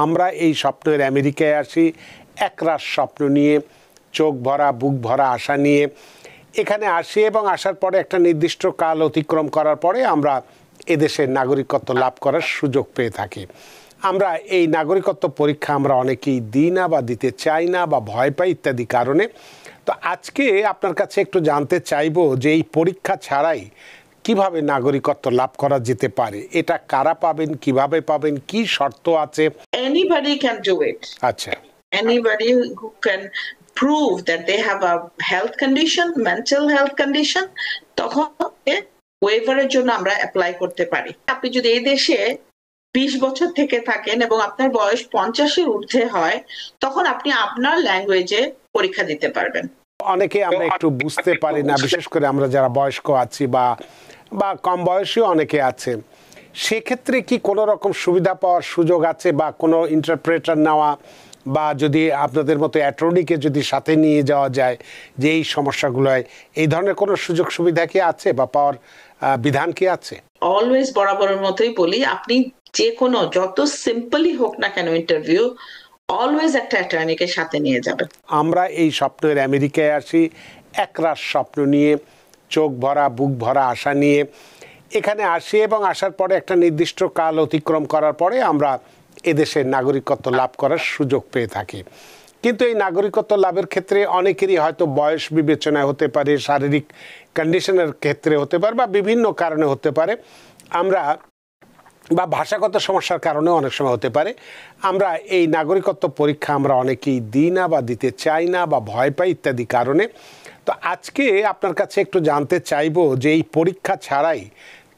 আমরা এই স্বপ্নের আমেরিকায় আসি একরাশ স্বপ্ন নিয়ে, চোখ ভরা বুক ভরা আশা নিয়ে এখানে আসি এবং আসার পরে একটা নির্দিষ্ট কাল অতিক্রম করার পরে আমরা এদেশের নাগরিকত্ব লাভ করার সুযোগ পেয়ে থাকি। আমরা এই নাগরিকত্ব পরীক্ষা আমরা অনেকেই দিই না বা দিতে চাই না বা ভয় পাই ইত্যাদি কারণে। তো আজকে আপনার কাছে একটু জানতে চাইবো যে এই পরীক্ষা ছাড়াই কিভাবে নাগরিকত্ব লাভ করা যেতে পারে, এটা কারা পাবেন, কিভাবে পাবেন, কি শর্ত আছে? Anybody can do it. আচ্ছা, anybody who can prove that they have a health condition, mental health condition, তখন ওয়েভারের জন্য আমরা অ্যাপ্লাই করতে পারি। আপনি যদি এই দেশে 20 বছর থেকে থাকেন এবং আপনার বয়স 50-এর ঊর্ধ্বে হয়, তখন আপনি আপনার ল্যাঙ্গুয়েজে পরীক্ষা দিতে পারবেন। অনেকে আমরা একটু বুঝতে পারি না, বিশেষ করে আমরা যারা বয়স্ক আছি বা কম বয়সীও অনেকে আছে, সেক্ষেত্রে কি কোনো রকম সুবিধা পাওয়ার সুযোগ আছে বা কোনো ইন্টারপ্রেটার নেওয়া বা যদি আপনাদের মতো অ্যাটর্নিকে যদি সাথে নিয়ে যাওয়া যায় যে এই সমস্যাগুলোয়, এই ধরনের কোনো সুযোগ সুবিধা কি আছে বা পাওয়ার বিধান কি আছে? অলওয়েজ বরাবরের মতোই বলি, আপনি যে কোনো যত সিম্পলই হোক না কেন ইন্টারভিউ, অলওয়েজ একটা অ্যাটর্নিকে সাথে নিয়ে যাবেন। আমরা এই স্বপ্নের আমেরিকায় আসি একরাশ স্বপ্ন নিয়ে, চোখ ভরা বুক ভরা আশা নিয়ে এখানে আসি এবং আসার পরে একটা নির্দিষ্ট কাল অতিক্রম করার পরে আমরা এদেশের নাগরিকত্ব লাভ করার সুযোগ পেয়ে থাকি। কিন্তু এই নাগরিকত্ব লাভের ক্ষেত্রে অনেকেরই হয়তো বয়স বিবেচনায় হতে পারে, শারীরিক কন্ডিশনের ক্ষেত্রে হতে পারে বা বিভিন্ন কারণে হতে পারে, আমরা বা ভাষাগত সমস্যার কারণেও অনেক সময় হতে পারে, আমরা এই নাগরিকত্ব পরীক্ষা আমরা অনেকেই দিই না বা দিতে চাই না বা ভয় পাই ইত্যাদি কারণে। তো আজকে আপনার কাছে একটু জানতে চাইবো যে এই পরীক্ষা ছাড়াই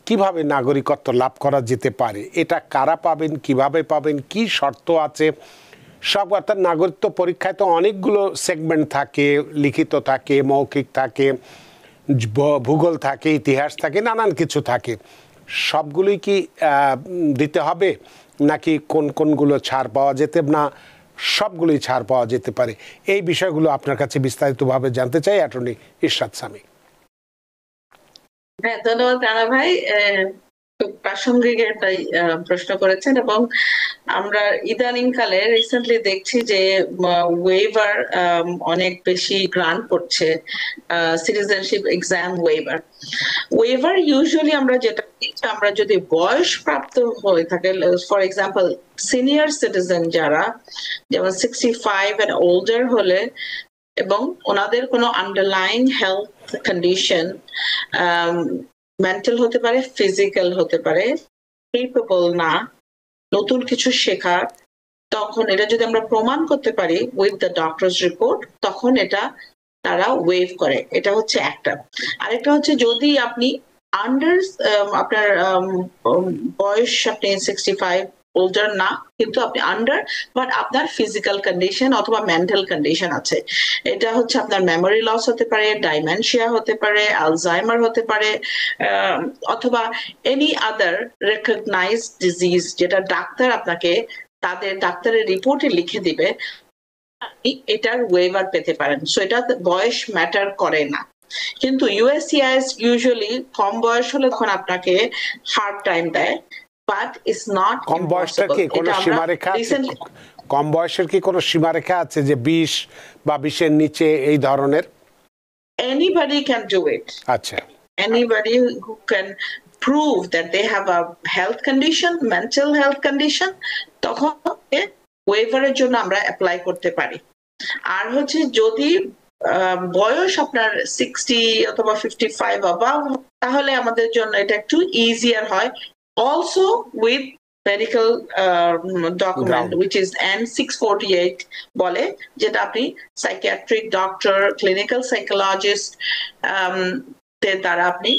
কিভাবে নাগরিকত্ব লাভ করা যেতে পারে, এটা কারা পাবেন, কিভাবে পাবেন, কি শর্ত আছে সব। অর্থাৎ নাগরিকত্ব পরীক্ষায় তো অনেকগুলো সেগমেন্ট থাকে, লিখিত থাকে, মৌখিক থাকে, ভূগোল থাকে, ইতিহাস থাকে, নানান কিছু থাকে। সবগুলোই কি দিতে হবে নাকি কোনগুলো ছাড় পাওয়া যেতে না সবগুলোই ছাড় পাওয়া যেতে পারে? এই বিষয়গুলো আপনার কাছে বিস্তারিতভাবে জানতে চাই অ্যাটর্নি ইরশাদ সামি। হ্যাঁ, ধন্যবাদ রানা ভাই, খুব প্রাসঙ্গিক একটাই প্রশ্ন করেছেন। এবং আমরা ইদানিং কালে রিসেন্টলি দেখছি যে ওয়েভার অনেক বেশি গ্রান্ট করছে, সিটিজেনশিপ এক্সাম ওয়েভার ইউজুয়ালি আমরা যেটা আমরা যদি বয়স প্রাপ্ত হয়ে থাকে, ফর এক্সাম্পল সিনিয়র সিটিজেন যারা, যেমন 65 এন্ড ওল্ডার হলে এবং ওনাদের কোনো আন্ডারলাইং হেলথ কন্ডিশন, মেন্টাল হতে পারে, ফিজিক্যাল হতে পারে, কেপেবল না নতুন কিছু শেখার, তখন এটা যদি আমরা প্রমাণ করতে পারি উইথ দ্য ডক্টরস রিপোর্ট, তখন এটা তারা ওয়েভ করে। এটা হচ্ছে একটা। আরেকটা হচ্ছে যদি আপনি আন্ডার আপনার বয়স আপনি 65 ওল্ডার না, কিন্তু আপনি আন্ডার, বাট আপনার ফিজিক্যাল কন্ডিশন অথবা মেন্টাল কন্ডিশন আছে, এটা হচ্ছে আপনার মেমোরি লস হতে পারে, ডাইমেনশিয়া হতে পারে, আলজাইমার হতে পারে, অথবা এনি আদার রেকগনাইজড ডিজিজ, যেটা ডাক্তার আপনাকে তাদের ডাক্তারের রিপোর্টে লিখে দিবে, এটার ওয়েভার পেতে পারেন। সো এটা বয়স ম্যাটার করে না। কিন্তু ইউএসসিআইএস ইউজুয়ালি কম বয়স হলে তখন আপনাকে হার্ড টাইম দেয়, বাট ইটস নট কম বয়সটা কি কোনো সীমারেখা আছে? কম বয়সের কি কোনো সীমারেখা আছে যে 20 বা 20-এর নিচে এই ধরনের? Anybody can do it. আচ্ছা, anybody who can prove that they have a health condition, mental health condition, তখন ওয়েভারের জন্য আমরা অ্যাপ্লাই করতে পারি। আর হচ্ছে যদি বয়স আপনার 60 অথবা 55 অ্যাবাভ, তাহলে আমাদের জন্য এটা একটু ইজিয়ার হয়। Also with medical document which is N648 বলে, যেটা আপনি সাইকিয়াট্রিক ডক্টর, ক্লিনিক্যাল সাইকোলজিস্ট দ্বারা আপনি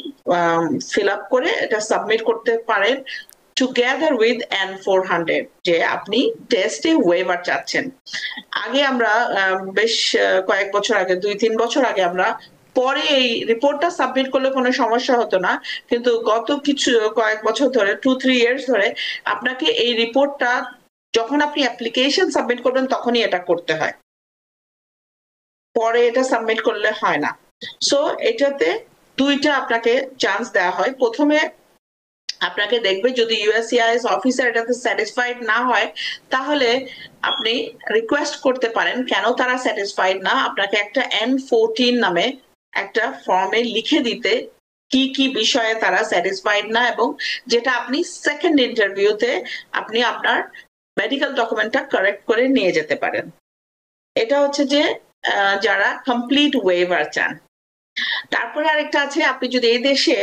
ফিল আপ করে এটা সাবমিট করতে পারেন টুগেদার উইথ N400, যে আপনি টেস্টে ওয়েভার চাচ্ছেন। আগে আমরা বেশ কয়েক বছর আগে, 2-3 বছর আগে, আমরা পরে এই রিপোর্টটা সাবমিট করলে কোনো সমস্যা হতো না, কিন্তু গত কয়েক বছর ধরে, 2-3 ইয়ার্স ধরে আপনাকে এই রিপোর্টটা যখন আপনি অ্যাপ্লিকেশন সাবমিট করবেন তখনই এটা করতে হয়, পরে এটা সাবমিট করলে হয় না। সো এটাতে দুইটা আপনাকে চান্স দেওয়া হয়। প্রথমে আপনাকে দেখবে, যদি ইউএসসিআইএস অফিসার এটাতে স্যাটিসফাইড না হয়, তাহলে আপনি রিকোয়েস্ট করতে পারেন কেন তারা স্যাটিসফাইড না, আপনাকে একটা N14 নামে একটা ফর্মে লিখে দিতে কি কি বিষয়ে তারা স্যাটিসফাইড না, এবং যেটা আপনি সেকেন্ড ইন্টারভিউতে আপনি আপনার মেডিকেল ডকুমেন্টটা কারেক্ট করে নিয়ে যেতে পারেন। এটা হচ্ছে যে যারা কমপ্লিট ওয়েভার চান। তারপরে আরেকটা আছে, আপনি যদি এই দেশে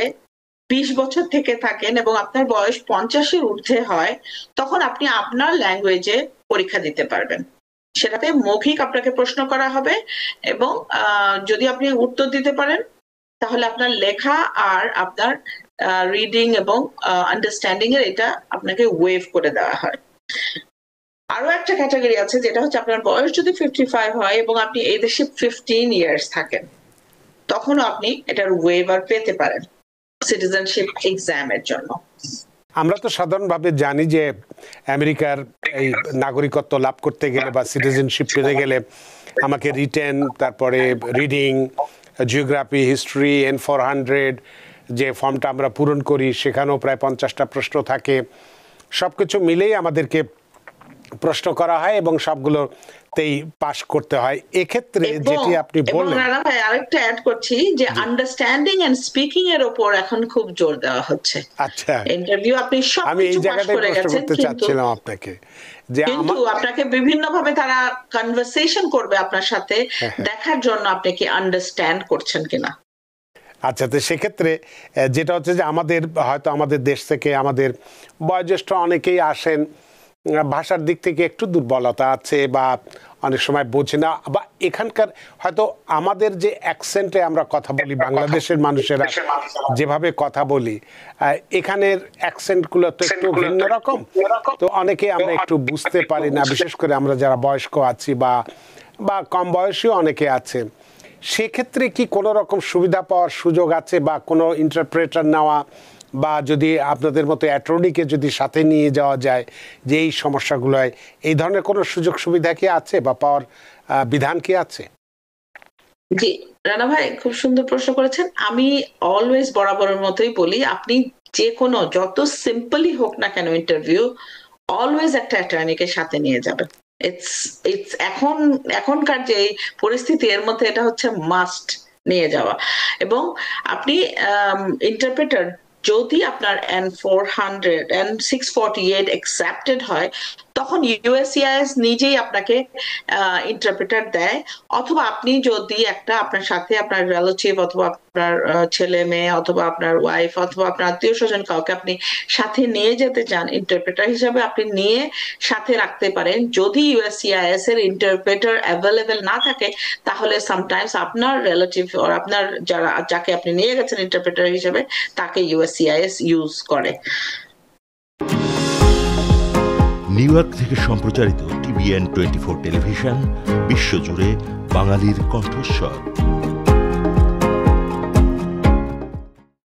20 বছর থেকে থাকেন এবং আপনার বয়স 50-এর ঊর্ধ্বে হয়, তখন আপনি আপনার ল্যাঙ্গুয়েজে পরীক্ষা দিতে পারবেন। সেটাতে মৌখিক আপনাকে প্রশ্ন করা হবে, এবং যদি আপনি উত্তর দিতে পারেন, তাহলে আপনার লেখা আর আপনার রিডিং এবং আন্ডারস্ট্যান্ডিং এর এটা আপনাকে ওয়েভ করে দেওয়া হয়। আরো একটা ক্যাটাগরি আছে, যেটা হচ্ছে আপনার বয়স যদি 55 হয় এবং আপনি এই দেশে 15 ইয়ার্স থাকেন, তখনও আপনি এটার ওয়েভার পেতে পারেন সিটিজেনশিপ এক্সামের জন্য। আমরা তো সাধারণভাবে জানি যে আমেরিকার এই নাগরিকত্ব লাভ করতে গেলে বা সিটিজেনশিপ পেতে গেলে আমাকে রিটেন, তারপরে রিডিং, জিওগ্রাফি, হিস্ট্রি, N400 যে ফর্মটা আমরা পূরণ করি, সেখানেও প্রায় 50টা প্রশ্ন থাকে। সব কিছু মিলেই আমাদেরকে প্রশ্ন করা হয় এবং সবগুলোতেই পাস করতে হয়। এক্ষেত্রে যেটি আপনি বললেন, আরেকটা অ্যাড করছি যে আন্ডারস্ট্যান্ডিং এন্ড স্পিকিং এর উপর এখন খুব জোর দেওয়া হচ্ছে। আচ্ছা, ইন্টারভিউ আপনি সব আমি এই কিছু পাস জায়গাটায় করে প্রশ্ন গেছেন, করতে চাচ্ছিলাম আপনাকে যে কিন্তু আপনাকে বিভিন্ন ভাবে তারা কনভারসেশন করবে আপনার সাথে, দেখার জন্য আপনি কি আন্ডারস্ট্যান্ড করছেন কিনা। আচ্ছা, তো সেক্ষেত্রে যেটা হচ্ছে যে আমাদের হয়তো আমাদের দেশ থেকে আমাদের বয়োজ্যেষ্ঠ অনেকেই আসেন, ভাষার দিক থেকে একটু দুর্বলতা আছে বা অনেক সময় বোঝে না, বা এখানকার হয়তো আমাদের যে অ্যাকসেন্টে আমরা কথা বলি, বাংলাদেশের মানুষেরা যেভাবে কথা বলি, এখানের অ্যাকসেন্টগুলো তো একটু ভিন্ন রকম, তো অনেকে আমরা একটু বুঝতে পারি না, বিশেষ করে আমরা যারা বয়স্ক আছি বা কম বয়সীও অনেকে আছে। সেক্ষেত্রে কি কোনো রকম সুবিধা পাওয়ার সুযোগ আছে, বা কোনো ইন্টারপ্রেটার নেওয়া, বা যদি আপনাদের মতো অ্যাটর্নিকে যদি সাথে নিয়ে যাওয়া যায় যে এই সমস্যাগুলোয়, এই ধরনের কোনো সুযোগ সুবিধা কি আছে বা পাওয়ার বিধান কি আছে? জি রানা ভাই, খুব সুন্দর প্রশ্ন করেছেন। আমি অলওয়েজ বরাবরের মতোই বলি, আপনি যে কোনো যত সিম্পলই হোক না কেন ইন্টারভিউ, অলওয়েজ একটা অ্যাটর্নিকে সাথে নিয়ে যাবেন। ইটস এখনকার যে পরিস্থিতি, এর মধ্যে এটা হচ্ছে মাস্ট নিয়ে যাওয়া। এবং আপনি ইন্টারপ্রেটার যদি আপনার N400 N648 অ্যাকসেপ্টেড হয়, তখন ইউএসসিআইএস নিজেই আপনাকে ইন্টারপ্রেটার দেয়, অথবা আপনি যদি একটা আপনার সাথে আপনার রিলেটিভ অথবা আপনার ছেলে মেয়ে অথবা আপনার ওয়াইফ অথবা আপনার আত্মীয় স্বজন কাউকে আপনি সাথে নিয়ে যেতে চান ইন্টারপ্রেটার হিসাবে, আপনি নিয়ে সাথে রাখতে পারেন। যদি ইউএসসিআইএস এর ইন্টারপ্রেটার অ্যাভেলেবেল না থাকে, তাহলে সামটাইমস আপনার রিলেটিভ ও আপনার যাকে আপনি নিয়ে গেছেন ইন্টারপ্রেটার হিসেবে, তাকে ইউএসসিআইএস ইউজ করে। নিউ ইয়র্ক থেকে সম্প্রচারিত TVN 24 টেলিভিশন, বিশ্বজুড়ে বাঙালির কণ্ঠস্বর।